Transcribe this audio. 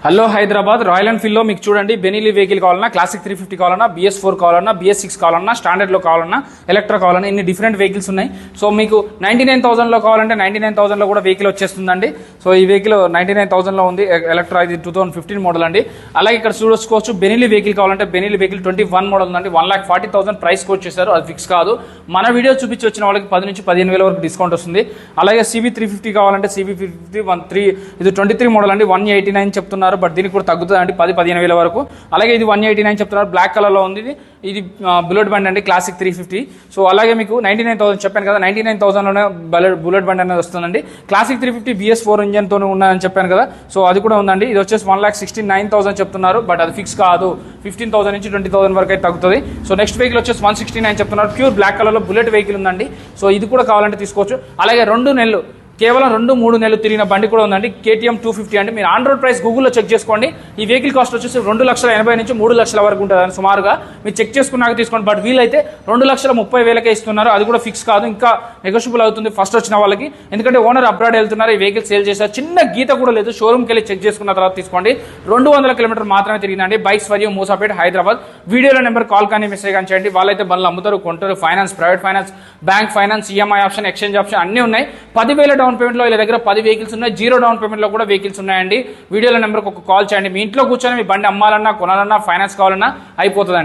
Hello Hyderabad royal Enfield లో మీకు చూడండి బెనీలీ వెహికల్ కావాలన్నా క్లాసిక్ 350 కావాలన్నా BS4 కావాలన్నా BS6 కావాలన్నా స్టాండర్డ్ లో కావాలన్నా ఎలక్ట్రా కావాలన్నా ఇన్ని డిఫరెంట్ వెహికల్స్ ఉన్నాయి. సో మీకు 99,000 లో కావాలంటే 99,000 లో కూడా వెహికల్ వచ్చేస్తుందండి. సో ఈ వెహికల్ 99,000 లో ఉంది. ఎలక్ట్రా ఇది 2015 మోడల్ అండి. అలాగే ఇక్కడ చూసుకోవచ్చు బెనీలీ వెహికల్ కావాలంటే బెనీలీ వెహికల్ 21 మోడల్ ఉందండి. 1,40,000 ప్రైస్ కోట్ చేశారు. అది ఫిక్స్ కాదు. మన వీడియో చూపించి వచ్చిన వాళ్ళకి 10 నుంచి 15,000 వరకు డిస్కౌంట్ వస్తుంది. అలాగే CB350 కావాలంటే CB350 ఇది 23 మోడల్ అండి. 189 చెప్తున్నారు. బట్ దీనికి కూడా తగ్గుతుంది అండి 10-15,000 వరకు. అలాగే ఇది 189 చెప్తున్నారు. బ్లాక్ కలర్ లో ఉంది. ఇది బుల్లెట్ బండ్ అండి క్లాసిక్ 350. సో అలాగే మీకు 99,000 చెప్పాను కదా, 99,000 లోనే బుల్లెట్ బండ్ అనేది వస్తుందండి. క్లాసిక్ 350 BS4 ఇంజన్ తో ఉన్నాయని చెప్పాను కదా, సో అది కూడా ఉందండి. ఇది వచ్చేసి 1,69,000 చెప్తున్నారు. బట్ అది ఫిక్స్ కాదు. 15,000 నుంచి 20,000 వరకు అయితే తగ్గుతుంది. సో నెక్స్ట్ వెహికల్ వచ్చేసి 169 చెప్తున్నారు. ప్యూర్ బ్లాక్ కలర్ లో బుల్లెట్ వెహికల్ ఉందండి. సో ఇది కూడా కావాలంటే తీసుకోవచ్చు. అలాగే 2 నెలలు కేవలం 2-3 నెలలు తిరిగిన బండి కూడా ఉందండి. KTM 250 అండి. మీరు ఆన్ రోడ్ ప్రైస్ గూగుల్లో చెక్ చేసుకోండి. ఈ వెహికల్ కాస్ట్ వచ్చేసి 2,80,000 నుంచి 3 లక్షల వరకు ఉంటుంది సుమారుగా. మీరు చెక్ చేసుకున్నాక తీసుకోండి. బట్ వీలైతే 2,30,000 ఇస్తున్నారు. అది కూడా ఫిక్స్ కాదు, ఇంకా నెగోషియబుల్ అవుతుంది ఫస్ట్ వచ్చిన వాళ్ళకి. ఎందుకంటే ఓనర్ అబ్రాడ్ వెళ్తున్నారు, ఈ వెహికల్ సేల్ చేశారు. చిన్న గీత కూడా లేదు. షోరూమ్కి వెళ్ళి చెక్ చేసుకున్న తర్వాత తీసుకోండి. 200 కిలోమీటర్ మాత్రమే తిరిగిందండి. బైక్స్ మరియు మూసాపేట హైదరాబాద్. వీడియోలో నెంబర్ కాల్ కానీ మెసేజ్ కానీ చేయండి. వాళ్ళైతే బండ్లు అమ్ముతారు, కొంటారు. Finance, private finance, bank finance, EMI option, exchange option అన్నీ ఉన్నాయి. 10,000 డౌన్ పేమెంట్ లో వీళ్ళ దగ్గర 10 వెహికల్స్ ఉన్నాయి. 0 డౌన్ పేమెంట్ లో కూడా వెహికల్స్ ఉన్నాయండి. వీడియోలో నెంబర్కి ఒక కాల్ చేయండి. మీ ఇంట్లో కూర్చొని మీ బండి అమ్మాలన్నా, కొనాలన్నా, ఫైనాన్స్ కావాలన్నా అయిపోతుందండి.